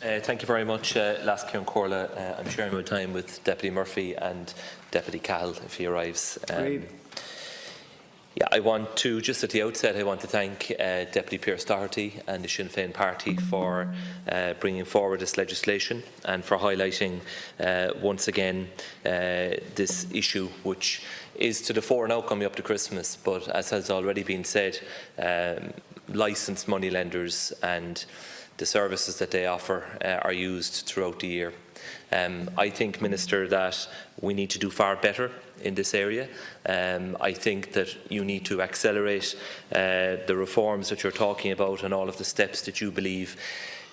Thank you very much, Lasky and Corla. I'm sharing my time with Deputy Murphy and Deputy Cahill if he arrives. Yeah, I want to, just at the outset, I want to thank Deputy Pearse Doherty and the Sinn Féin Party for bringing forward this legislation and for highlighting once again this issue, which is to the fore now coming up to Christmas, but as has already been said, licensed money lenders and the services that they offer are used throughout the year. I think, Minister, that we need to do far better in this area. I think that you need to accelerate the reforms that you're talking about and all of the steps that you believe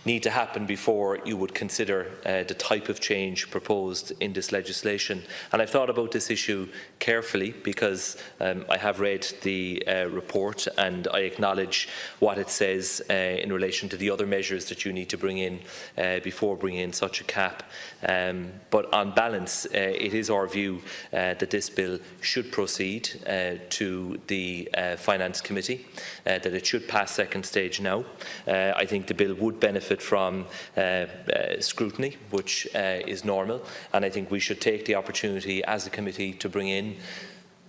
need to happen before you would consider the type of change proposed in this legislation. And I've thought about this issue carefully because I have read the report and I acknowledge what it says in relation to the other measures that you need to bring in before bringing in such a cap. But on balance, it is our view that this bill should proceed to the Finance Committee, that it should pass second stage now. I think the bill would benefit from scrutiny, which is normal, and I think we should take the opportunity as a committee to bring in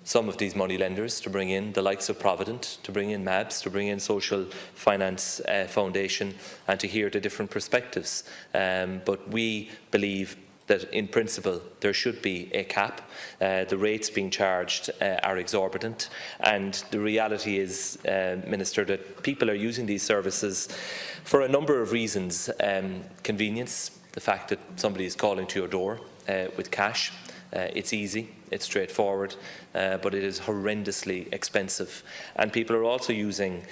some of these money lenders, to bring in the likes of Provident, to bring in MABS, to bring in Social Finance Foundation, and to hear the different perspectives. But we believe that in principle there should be a cap. The rates being charged are exorbitant, and the reality is, Minister, that people are using these services for a number of reasons. Convenience, the fact that somebody is calling to your door with cash. It's easy, it's straightforward, but it is horrendously expensive. And people are also using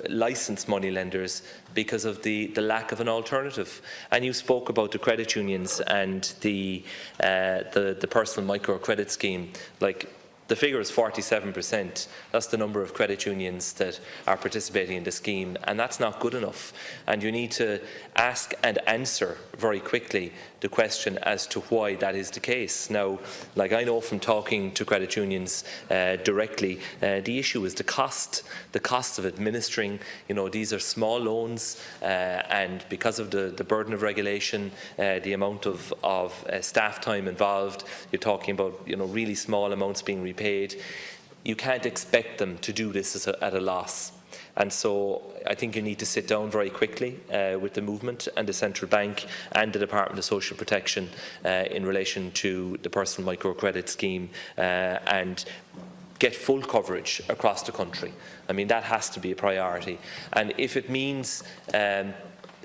licensed money lenders because of the lack of an alternative. And you spoke about the credit unions and the personal microcredit scheme. Like, the figure is 47%. That's the number of credit unions that are participating in the scheme, and that's not good enough. And you need to ask and answer very quickly the question as to why that is the case. Now, like I know from talking to credit unions directly, the issue is the cost of administering. You know, these are small loans, and because of the burden of regulation, the amount of staff time involved, you're talking about, you know, really small amounts being repaid. You can't expect them to do this at a loss. And so I think you need to sit down very quickly with the movement and the Central Bank and the Department of Social Protection in relation to the personal microcredit scheme and get full coverage across the country. I mean, that has to be a priority. And if it means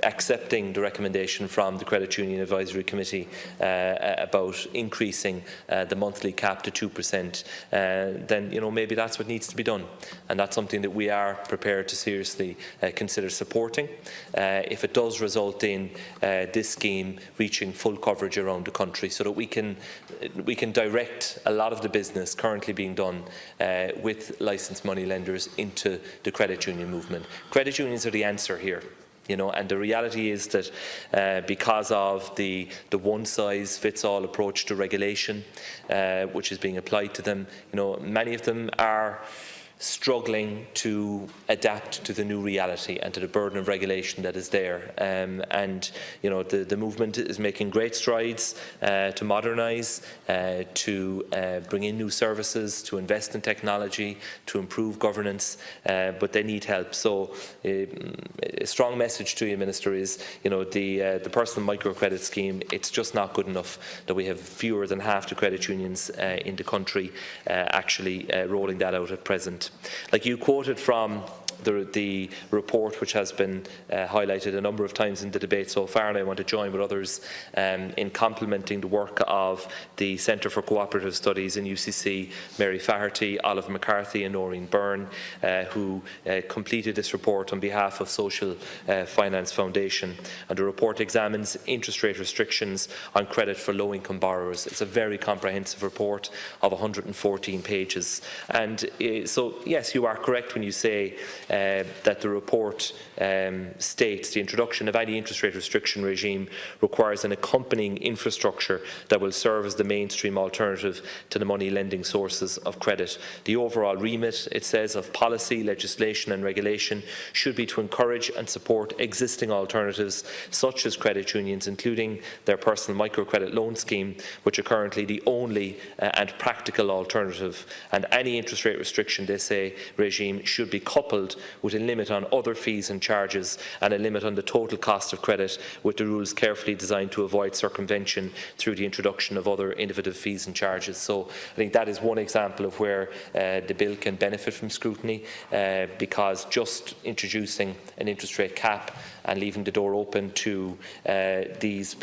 accepting the recommendation from the Credit Union Advisory Committee about increasing the monthly cap to 2%, then, you know, maybe that's what needs to be done, and that's something that we are prepared to seriously consider supporting if it does result in this scheme reaching full coverage around the country, so that we can direct a lot of the business currently being done with licensed money lenders into the credit union movement. Credit unions are the answer here. You know, and the reality is that because of the one-size-fits-all approach to regulation, which is being applied to them, you know, many of them are struggling to adapt to the new reality and to the burden of regulation that is there. And you know, the movement is making great strides to modernise, to bring in new services, to invest in technology, to improve governance, but they need help. So a strong message to you, Minister, is, you know, the personal microcredit scheme, it's just not good enough that we have fewer than half the credit unions in the country actually rolling that out at present. Like you quoted from the report, which has been highlighted a number of times in the debate so far, and I want to join with others in complimenting the work of the Centre for Cooperative Studies in UCC, Mary Faherty, Olive McCarthy and Noreen Byrne, who completed this report on behalf of Social Finance Foundation. And the report examines interest rate restrictions on credit for low-income borrowers. It's a very comprehensive report of 114 pages. And so, yes, you are correct when you say that the report states the introduction of any interest rate restriction regime requires an accompanying infrastructure that will serve as the mainstream alternative to the money lending sources of credit. The overall remit, it says, of policy, legislation and regulation should be to encourage and support existing alternatives such as credit unions, including their personal microcredit loan scheme, which are currently the only and practical alternative. And any interest rate restriction, they say, regime should be coupled with a limit on other fees and charges and a limit on the total cost of credit, with the rules carefully designed to avoid circumvention through the introduction of other innovative fees and charges. So I think that is one example of where the bill can benefit from scrutiny, because just introducing an interest rate cap and leaving the door open to these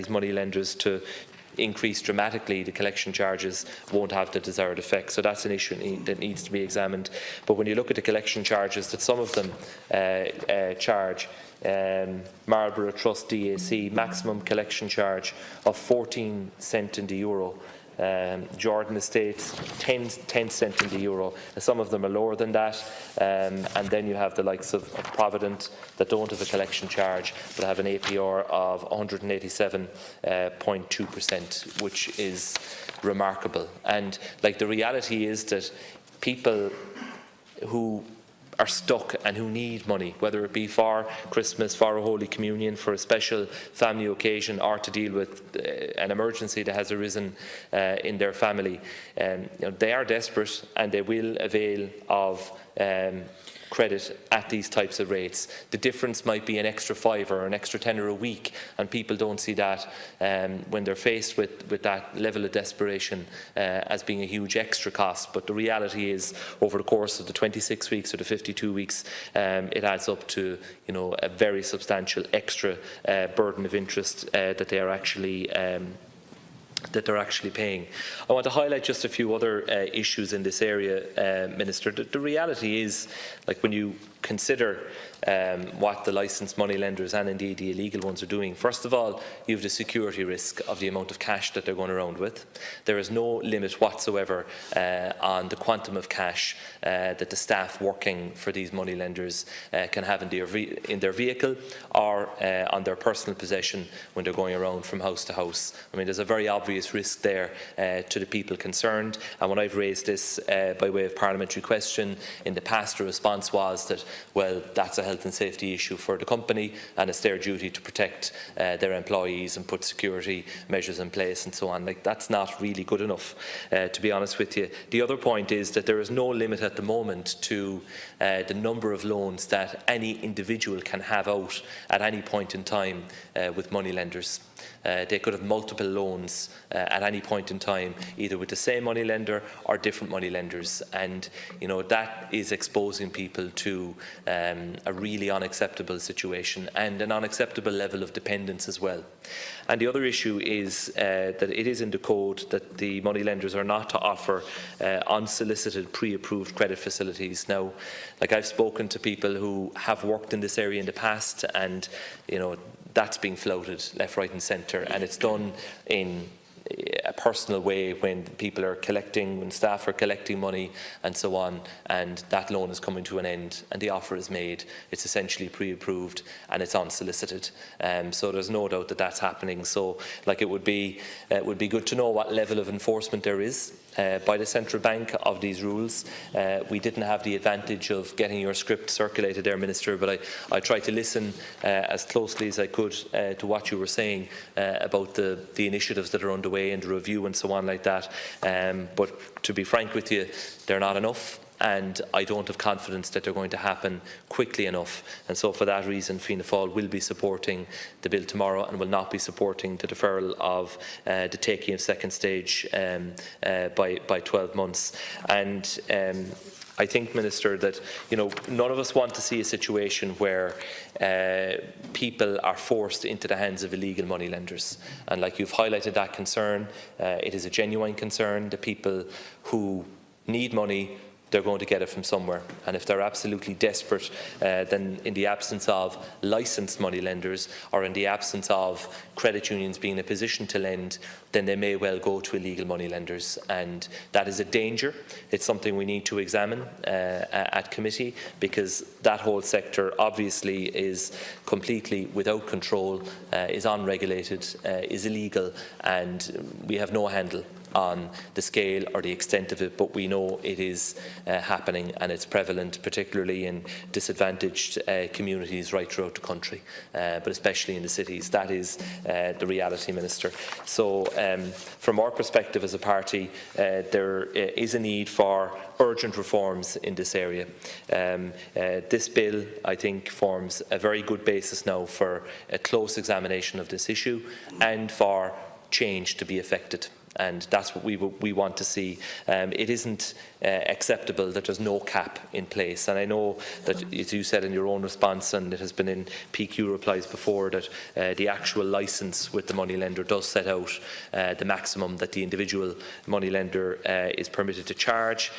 money lenders to increase dramatically the collection charges won't have the desired effect. So that's an issue that needs to be examined. But when you look at the collection charges that some of them charge, Marlborough Trust DAC, maximum collection charge of 14 cents in the euro. Jordan Estates, 10 cents in the euro. Some of them are lower than that, and then you have the likes of Provident that don't have a collection charge but have an APR of 187.2%, which is remarkable. And like, the reality is that people who are stuck and who need money, whether it be for Christmas, for a Holy Communion, for a special family occasion, or to deal with an emergency that has arisen in their family, they are desperate and they will avail of credit at these types of rates. The difference might be an extra £5 or an extra £10 a week, and people don't see that when they're faced with that level of desperation as being a huge extra cost. But the reality is, over the course of the 26 weeks or the 52 weeks, it adds up to, a very substantial extra burden of interest that they are actually paying. I want to highlight just a few other issues in this area, Minister. The reality is, like, when you consider what the licensed money lenders and indeed the illegal ones are doing, first of all, you have the security risk of the amount of cash that they're going around with. There is no limit whatsoever on the quantum of cash that the staff working for these money lenders can have in their vehicle or on their personal possession when they're going around from house to house. I mean, there's a very obvious risk there to the people concerned, and when I've raised this by way of parliamentary question in the past, the response was that, well, that's a health and safety issue for the company and it's their duty to protect their employees and put security measures in place and so on. Like, that's not really good enough, to be honest with you. The other point is that there is no limit at the moment to the number of loans that any individual can have out at any point in time with money lenders. They could have multiple loans at any point in time, either with the same money lender or different money lenders, and that is exposing people to a really unacceptable situation and an unacceptable level of dependence as well. And the other issue is that it is in the code that the money lenders are not to offer unsolicited pre-approved credit facilities. Now, like, I've spoken to people who have worked in this area in the past, and that's being floated left, right and centre, and it's done in a personal way when people are collecting, when staff are collecting money and so on, and that loan is coming to an end and the offer is made. It's essentially pre-approved and it's unsolicited. So there's no doubt that that's happening. So, like, it would be good to know what level of enforcement there is by the central bank of these rules. We didn't have the advantage of getting your script circulated there, Minister, but I tried to listen as closely as I could to what you were saying about the initiatives that are underway and the review and so on like that. But to be frank with you, they're not enough, and I don't have confidence that they're going to happen quickly enough. And so for that reason, Fianna Fáil will be supporting the bill tomorrow and will not be supporting the deferral of the taking of second stage by 12 months. And I think, Minister, that none of us want to see a situation where people are forced into the hands of illegal money lenders. And like you've highlighted that concern, it is a genuine concern. The people who need money, they're going to get it from somewhere. And if they're absolutely desperate, then in the absence of licensed moneylenders, or in the absence of credit unions being in a position to lend, then they may well go to illegal moneylenders, and that is a danger. It's something we need to examine at committee, because that whole sector obviously is completely without control, is unregulated, is illegal, and we have no handle on the scale or the extent of it, but we know it is happening, and it's prevalent, particularly in disadvantaged communities right throughout the country, but especially in the cities. That is the reality, Minister. So from our perspective as a party, there is a need for urgent reforms in this area. This bill, I think, forms a very good basis now for a close examination of this issue and for change to be effected. And that's what we want to see. It isn't acceptable that there's no cap in place. And I know that, as you said in your own response, and it has been in PQ replies before, that the actual licence with the moneylender does set out the maximum that the individual moneylender is permitted to charge.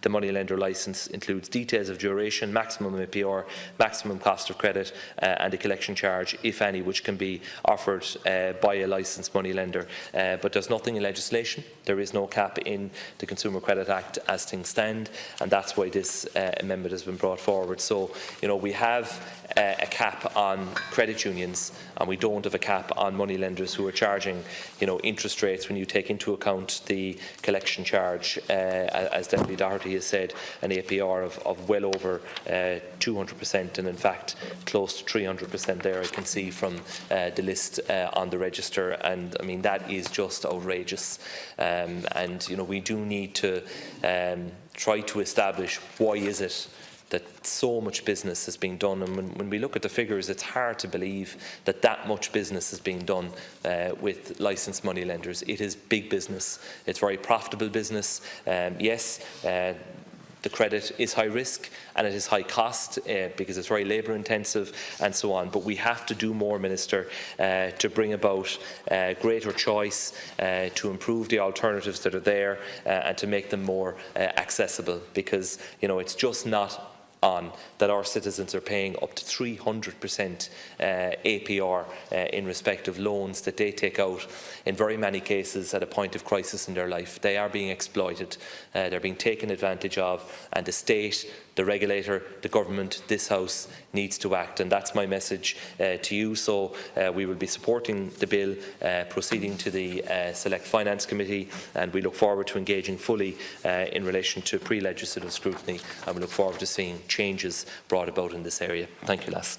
The moneylender licence includes details of duration, maximum APR, maximum cost of credit, and a collection charge, if any, which can be offered by a licensed moneylender. But there's nothing in legislation. There is no cap in the Consumer Credit Act as things stand, and that's why this amendment has been brought forward. So, we have a cap on credit unions, and we don't have a cap on moneylenders who are charging, interest rates when you take into account the collection charge, as Deputy Doherty has said, an APR of well over 200%, and in fact close to 300% there, I can see from the list on the register. And I mean, that is just outrageous. And we do need to try to establish why is it that so much business is being done. And when we look at the figures, it's hard to believe that much business is being done with licensed moneylenders. It is big business. It's very profitable business. Yes, the credit is high risk and it is high cost because it's very labour intensive and so on. But we have to do more, Minister, to bring about greater choice, to improve the alternatives that are there, and to make them more accessible, because it's just not on that our citizens are paying up to 300% APR in respect of loans that they take out in very many cases at a point of crisis in their life. They are being exploited, they're being taken advantage of, and the state, the regulator, the government, this House needs to act, and that's my message to you. So we will be supporting the bill, proceeding to the Select Finance Committee, and we look forward to engaging fully in relation to pre-legislative scrutiny, and we look forward to seeing changes brought about in this area. Thank you, Lass.